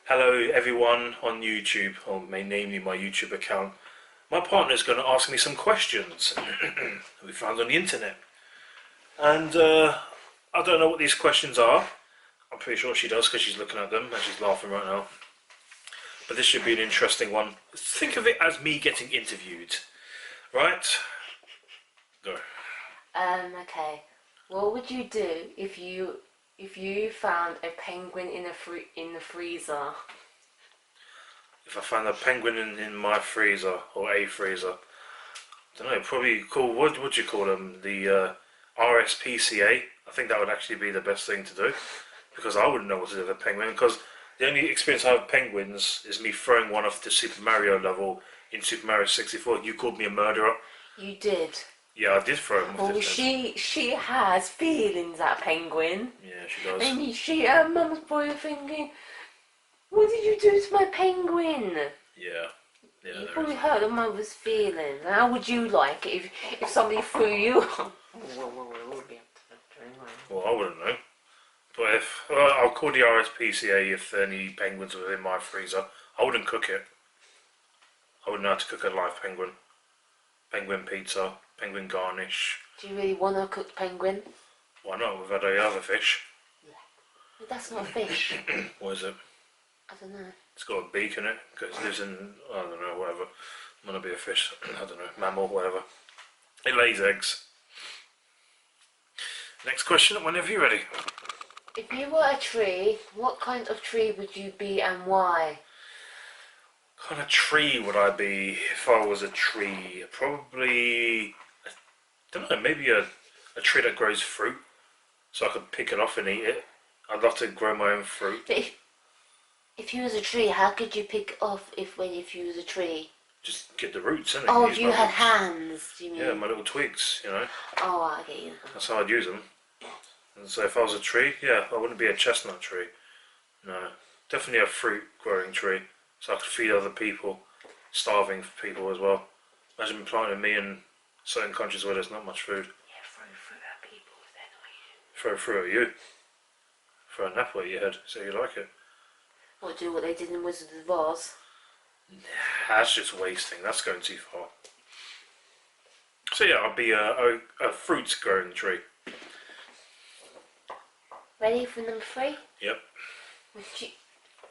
Hello everyone on YouTube, or namely my YouTube account. My partner's going to ask me some questions that we found on the internet. And I don't know what these questions are. I'm pretty sure she does because she's looking at them and she's laughing right now. But this should be an interesting one. Think of it as me getting interviewed. Right? Go. Okay. What would you do if you found a penguin in the freezer? If I found a penguin in my freezer, or a freezer, I don't know, probably call, what would you call them? The RSPCA. I think that would actually be the best thing to do, because I wouldn't know what to do with a penguin, because the only experience I have with penguins is me throwing one off the Super Mario level in Super Mario 64. You called me a murderer. You did. Yeah, I did throw him off Well, she has feelings, that penguin. Yeah, she does. And Mum's probably thinking, what did you do to my penguin? Yeah. You probably hurt the mother's feelings. And how would you like it if somebody threw you? Well, I wouldn't know. But if I'll call the RSPCA if any penguins were in my freezer. I wouldn't cook it. I wouldn't know how to cook a live penguin. Penguin pizza, penguin garnish. Do you really want to cook penguin? Why not? We've had other fish. Yeah. But that's not a fish. What is it? I don't know. It's got a beak in it because it lives in, I don't know, whatever. Might be a fish. I don't know, mammal, whatever. It lays eggs. Next question, whenever you're ready. If you were a tree, what kind of tree would you be and why? What kind of tree would I be if I was a tree? Probably, I don't know, maybe a tree that grows fruit, so I could pick it off and eat it. I'd love to grow my own fruit. But if you was a tree, how could you pick it off if you was a tree? Just get the roots, innit? Oh, if you had hands, do you mean? Yeah, my little twigs, you know. Oh, I get you. That's how I'd use them. And so if I was a tree, yeah, I wouldn't be a chestnut tree. No, definitely a fruit growing tree, so I could feed other people, starving people as well. Imagine planting me in certain countries where there's not much food. Yeah, throw fruit at people if they're not you. Throw fruit at you. Throw an apple at your head, so you like it. Or do what they did in Wizard of Oz. That's just wasting, that's going too far. So yeah, I'll be a fruit growing tree. Ready for number 3? Yep.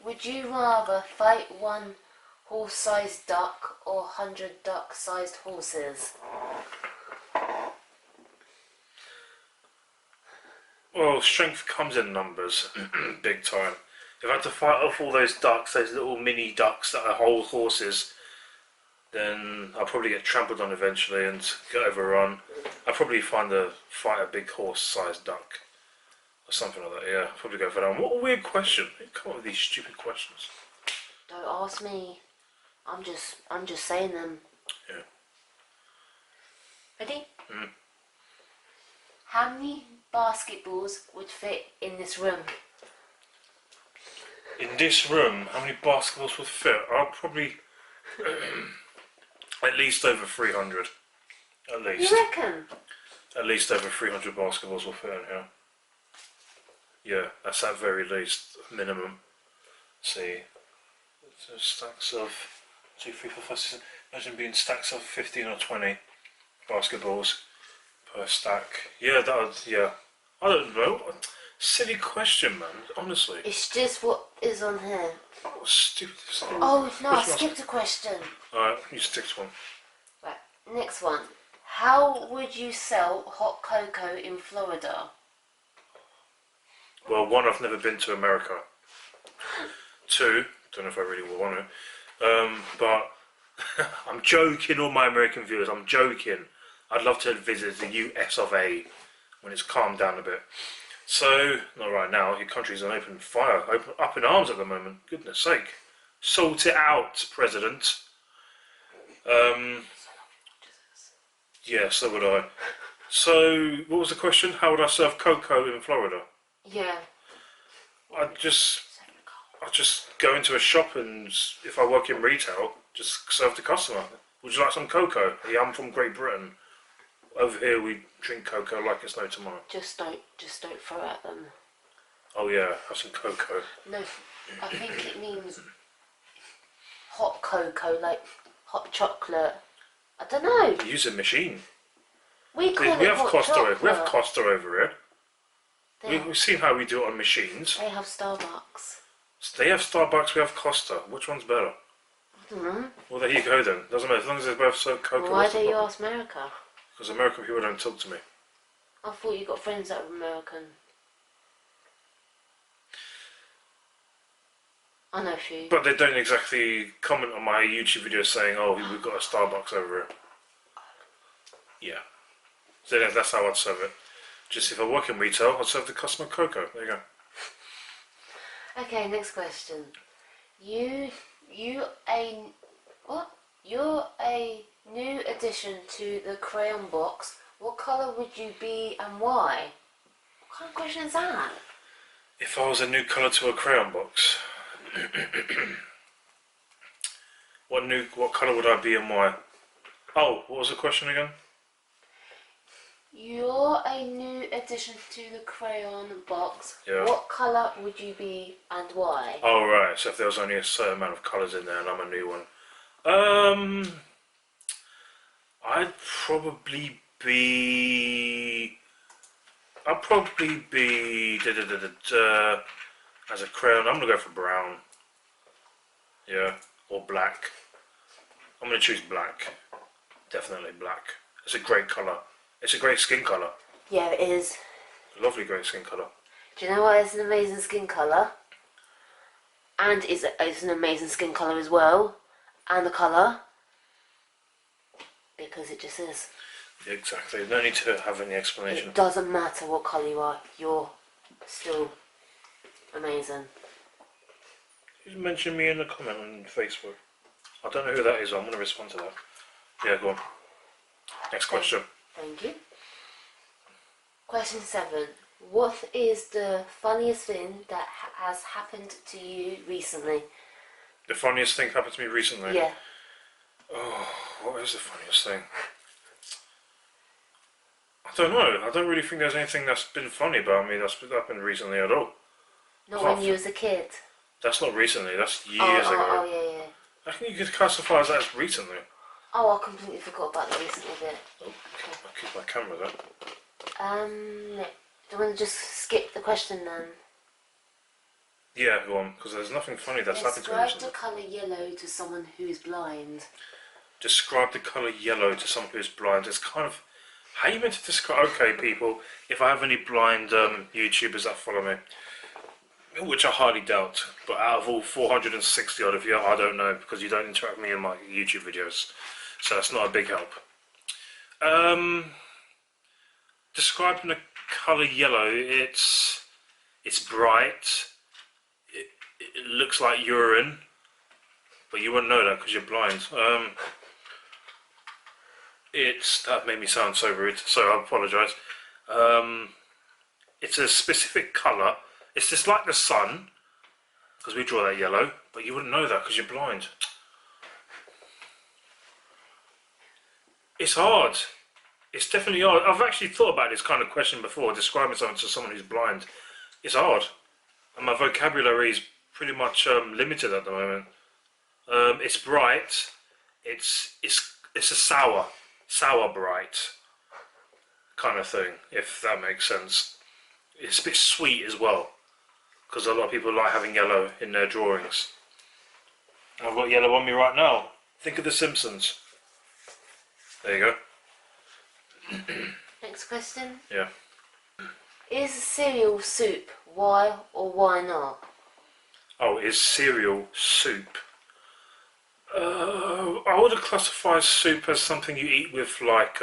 Would you rather fight one horse-sized duck or 100 duck-sized horses? Well, strength comes in numbers, big time. If I had to fight off all those ducks, those little mini ducks that are whole horses, then I'll probably get trampled on eventually and get overrun. I'll probably fight a big horse-sized duck. Or something like that, yeah. I'll probably go for that one. What a weird question. You come up with these stupid questions. Don't ask me. I'm just saying them. Yeah. Ready? Mm. How many basketballs would fit in this room? In this room, how many basketballs would fit? I'll probably at least over 300. At least. You reckon? At least over 300 basketballs will fit in here. Yeah, that's at very least minimum. Let's see, so stacks of 2, 3, 4, 5, 6. Imagine being stacks of 15 or 20 basketballs per stack. Yeah, that would. Yeah, I don't know. Silly question, man. Honestly. It's just what is on here. Oh, stupid. Oh no, I skipped a question. Alright, you stick to one. Right, next one. How would you sell hot cocoa in Florida? Well, 1, I've never been to America. 2, don't know if I really want to. But I'm joking, all my American viewers. I'm joking. I'd love to visit the US of A when it's calmed down a bit. So, not right now. Your country's on open fire, up in arms at the moment. Goodness sake, sort it out, President. Yeah, so would I. So, what was the question? How would I serve cocoa in Florida? Yeah. I'd just go into a shop and, if I work in retail, just serve the customer. Would you like some cocoa? Yeah, I'm from Great Britain. Over here we drink cocoa like it's no tomorrow. Just don't throw at them. Oh yeah, have some cocoa. No, I think it means hot cocoa, like hot chocolate. I don't know. Use a machine. We call We it have hot Costa. chocolate. We have Costa over here. They, We've seen how we do it on machines. they have Starbucks. They have Starbucks. We have Costa. Which one's better? I don't know. Well, there you go then. Doesn't matter as long as they're both so cocoa. Well, why do you ask America? Because American people don't talk to me. I thought you got friends that were American. I know a few. But they don't exactly comment on my YouTube videos saying, "Oh, we've got a Starbucks over here." Yeah. So that's how I'd serve it. Just if I work in retail, I'd serve the customer cocoa. There you go. Okay, next question. You a what? You're a new addition to the crayon box. What colour would you be and why? What kind of question is that? If I was a new colour to a crayon box, what colour would I be and why? Oh, what was the question again? You're a new addition to the crayon box. Yeah. What colour would you be and why? Oh right, so if there was only a certain amount of colours in there and I'm a new one. I'd probably be as a crayon. I'm gonna go for brown. Yeah, or black. I'm gonna choose black. Definitely black. It's a great colour. It's a great skin colour. Yeah, it is. Lovely great skin colour. Do you know why it's an amazing skin colour? And it's an amazing skin colour as well. And the colour. Because it just is. Yeah, exactly. No need to have any explanation. It doesn't matter what colour you are. You're still amazing. You mention me in the comment on Facebook. I don't know who that is. I'm going to respond to that. Yeah, go on. Next question. Thank you. Question 7. What is the funniest thing that has happened to you recently? The funniest thing happened to me recently? Yeah. Oh, what is the funniest thing? I don't know. I don't really think there's anything that's been funny about me that's happened recently at all. Not when you was a kid. That's not recently. That's years ago. Oh, yeah. I think you could classify as that as recently. Oh, I completely forgot about the recently bit. Oh, I'll keep my camera there. Do you want to just skip the question then? Yeah, go on, because there's nothing funny that's happened to me Describe the recently. colour yellow to someone who is blind. Describe the colour yellow to someone who's blind. It's kind of... How are you meant to describe... Okay, people, if I have any blind YouTubers that follow me, which I highly doubt, but out of all 460 odd of you, I don't know, because you don't interact with me in my YouTube videos. So that's not a big help. Describing the colour yellow, it's bright. It looks like urine, but you wouldn't know that because you're blind. That made me sound so rude, so I apologise. It's a specific colour. It's just like the sun, because we draw that yellow, but you wouldn't know that because you're blind. It's hard. It's definitely hard. I've actually thought about this kind of question before, describing something to someone who's blind. It's hard. And my vocabulary is pretty much limited at the moment. It's bright. It's a sour bright kind of thing, if that makes sense. It's a bit sweet as well, because a lot of people like having yellow in their drawings. I've got yellow on me right now. Think of The Simpsons. There you go. Next question. Yeah. Is cereal soup? Why or why not? Oh, is cereal soup? I would classify soup as something you eat with, like,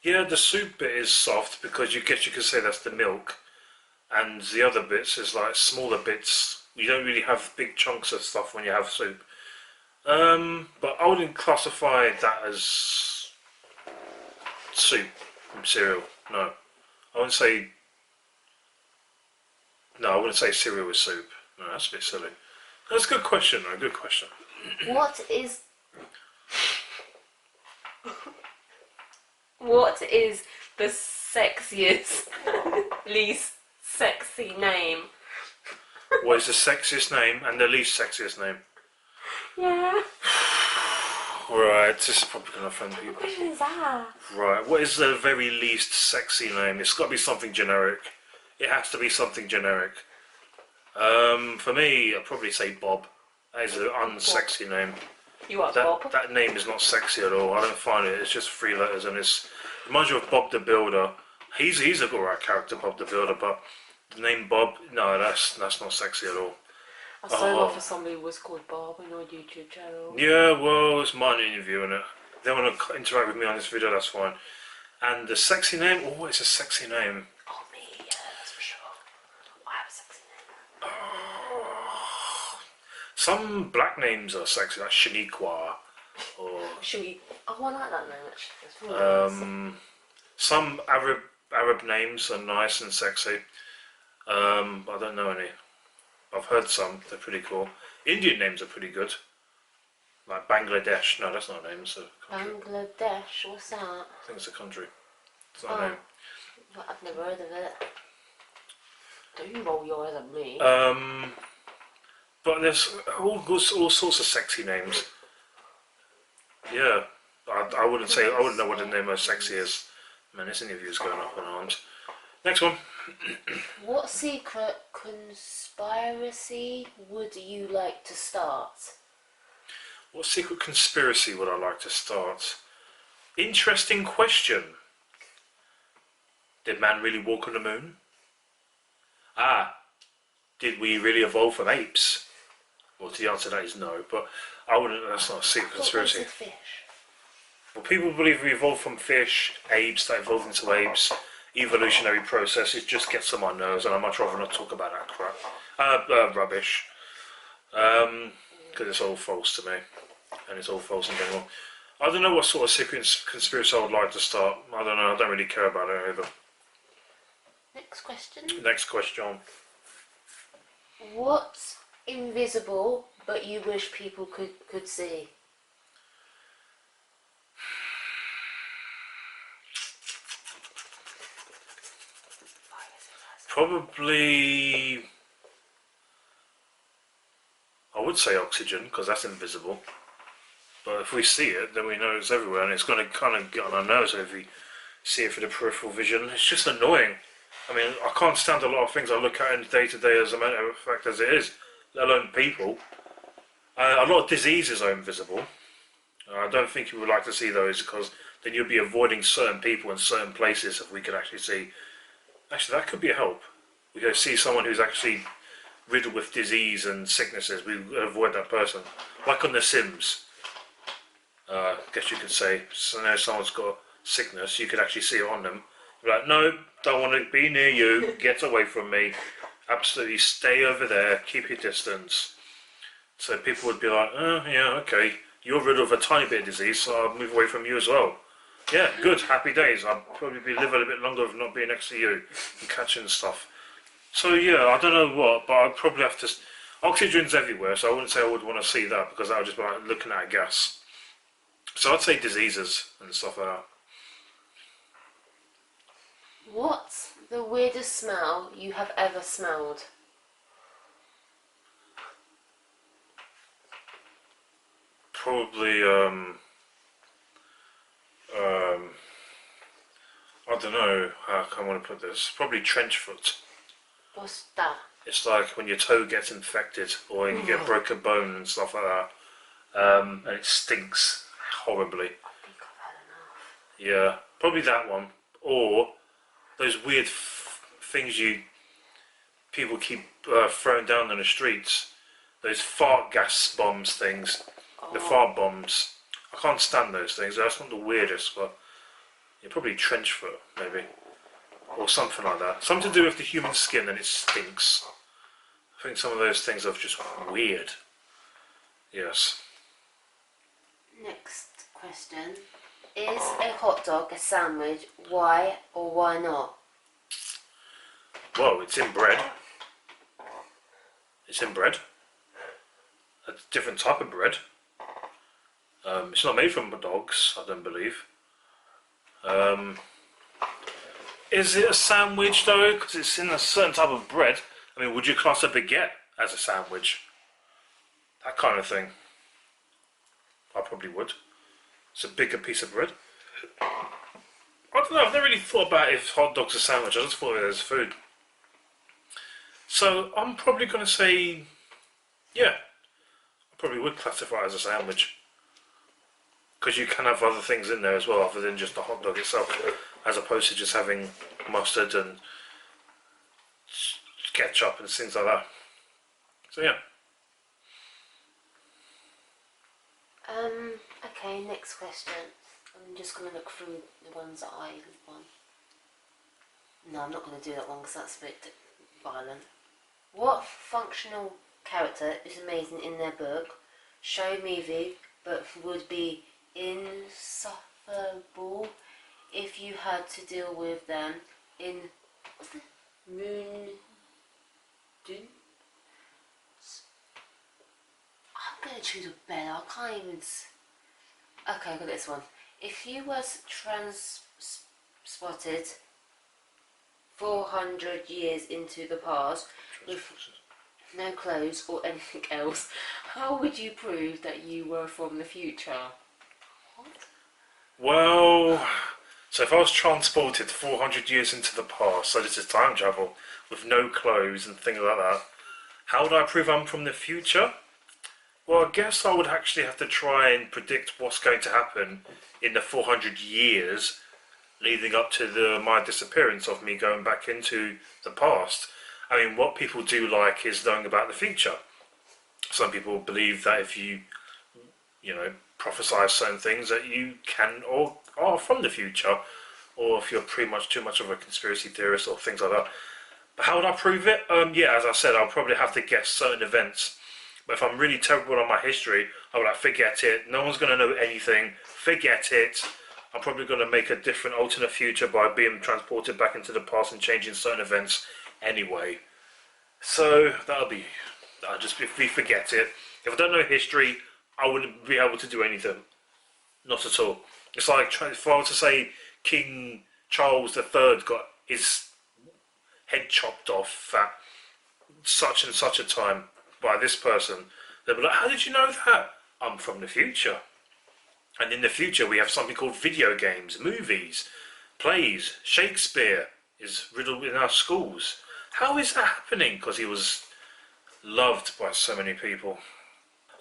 yeah, the soup bit is soft because you could say that's the milk, and the other bits is like smaller bits. You don't really have big chunks of stuff when you have soup. But I wouldn't classify that as soup from cereal. No, I wouldn't say. No, I wouldn't say cereal is soup. No, that's a bit silly. That's a good question, though. Good question. What is the sexiest, least sexy name? What is the sexiest name and the least sexiest name? Yeah. Right, this is probably going to offend What people. question is that? Right, what is the very least sexy name? It's got to be something generic. It has to be something generic. For me, I'd probably say Bob. That is an unsexy name. You are Bob. That name is not sexy at all. I don't find it. It's just three letters, and it reminds you of Bob the Builder. He's a good right character, Bob the Builder, but the name Bob, no, that's not sexy at all. I so love for somebody who was called Bob on your YouTube channel. Yeah, well, it's mine interviewing it. If they want to interact with me on this video, that's fine. And the sexy name, oh, what is a sexy name? Oh, me, yeah, that's for sure. I have a sexy name. Some black names are sexy, like Shaniqua, or Should we? Oh, I like that name actually. It's really nice. some Arab names are nice and sexy. I don't know any. I've heard some, they're pretty cool. Indian names are pretty good. Like Bangladesh, no, that's not a name, it's a country. Bangladesh, what's that? I think it's a country. It's not a name. Well, I've never heard of it. Don't you roll your eyes at me? But there's all sorts of sexy names. Yeah, I wouldn't know what the name of sexy is. Man, this interview's going up in arms. Next one. What secret conspiracy would you like to start? What secret conspiracy would I like to start? Interesting question. Did man really walk on the moon? Did we really evolve from apes? Well, the answer to that is no, but I wouldn't. That's not a secret conspiracy. Fish. Well, people believe we evolved from fish, apes, that evolved into apes. Evolutionary process. It just gets on my nerves, and I'd much rather not talk about that crap. Rubbish. Because it's all false to me, and it's all false in general. I don't know what sort of secret conspiracy I would like to start. I don't know. I don't really care about it either. Next question. Next question. What's invisible but you wish people could see? Probably, I would say oxygen, because that's invisible. But if we see it, then we know it's everywhere, and it's going to kind of get on our nerves if we see it for the peripheral vision. It's just annoying. I mean, I can't stand a lot of things I look at in day to day as a matter of fact as it is, let alone people. A lot of diseases are invisible. I don't think you would like to see those, because then you'd be avoiding certain people in certain places if we could actually see. Actually, that could be a help. We could see someone who's actually riddled with disease and sicknesses. We avoid that person. Like on The Sims. I guess you could say. So now someone's got sickness, you could actually see it on them. You're like, no, don't want to be near you. Get away from me. Absolutely stay over there. Keep your distance. So people would be like, oh, yeah, okay. You're riddled of a tiny bit of disease, so I'll move away from you as well. Yeah, good, happy days. I'll probably be living a bit longer of not being next to you and catching stuff. So yeah, I don't know what, but I'd probably have to. Oxygen's everywhere, so I wouldn't say I would want to see that, because I would just be like looking at a gas. So I'd say diseases and stuff like that. What's the weirdest smell you have ever smelled? Probably I don't know how I want to put this. Probably trench foot. What's that? It's like when your toe gets infected or you get broken bone and stuff like that, and it stinks horribly. I think I've had enough. Yeah, probably that one. Or those weird things people keep throwing down on the streets. Those fart gas bombs things. The fart bombs. I can't stand those things. That's not the weirdest, but yeah, probably trench foot, maybe. Or something like that. Something to do with the human skin and it stinks. I think some of those things are just weird. Yes. Next question. Is a hot dog a sandwich? Why or why not? Well, it's in bread. It's in bread. A different type of bread. It's not made from dogs, I don't believe. Is it a sandwich though? Because it's in a certain type of bread. I mean, would you class a baguette as a sandwich. That kind of thing. I probably would. It's a bigger piece of bread. I don't know, I've never really thought about if hot dog's a sandwich. I just thought of it as food. So I'm probably going to say, yeah, I probably would classify it as a sandwich. Because you can have other things in there as well, other than just the hot dog itself, as opposed to just having mustard and ketchup and things like that. So yeah. Okay, next question. I'm just going to look through the ones that I won. No, I'm not going to do that one because that's a bit violent. What functional character is amazing in their book, show movie, but would be insufferable if you had to deal with them in Moon Dune? I'm going to choose a bear. I can't even... Okay, I got this one. If you was transported 400 years into the past with no clothes or anything else, how would you prove that you were from the future? What? Well, so if I was transported 400 years into the past, so this is time travel, with no clothes and things like that, how would I prove I'm from the future? Well, I guess I would actually have to try and predict what's going to happen in the 400 years leading up to my disappearance of me going back into the past. I mean, what people do like is knowing about the future. Some people believe that if you prophesize certain things that you can or are from the future, or if you're pretty much too much of a conspiracy theorist or things like that. But how would I prove it? Yeah, as I said, I'll probably have to guess certain events. But if I'm really terrible on my history, I'll be like, forget it. No one's going to know anything. Forget it. I'm probably going to make a different alternate future by being transported back into the past and changing certain events anyway. So I'll just be forget it. If I don't know history, I wouldn't be able to do anything. Not at all. It's like if I were to say King Charles III got his head chopped off at such and such a time by this person, they'll be like, how did you know that? I'm from the future. And in the future we have something called video games, movies, plays. Shakespeare is riddled in our schools. How is that happening? Because he was loved by so many people.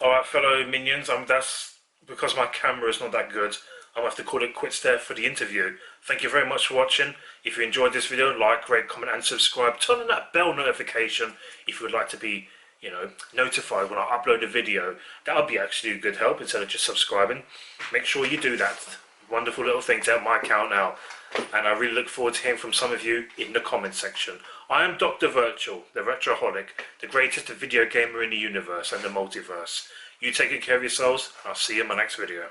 Alright, fellow minions, that's because my camera is not that good. I'm going to have to call it quits there for the interview. Thank you very much for watching. If you enjoyed this video, like, rate, comment and subscribe. Turn on that bell notification if you would like to be notified when I upload a video. That would be actually a good help instead of just subscribing. Make sure you do that. Wonderful little thing to help my account out. And I really look forward to hearing from some of you in the comment section. I am Dr. Virtual, the Retroholic, the greatest video gamer in the universe and the multiverse. You take good care of yourselves, and I'll see you in my next video.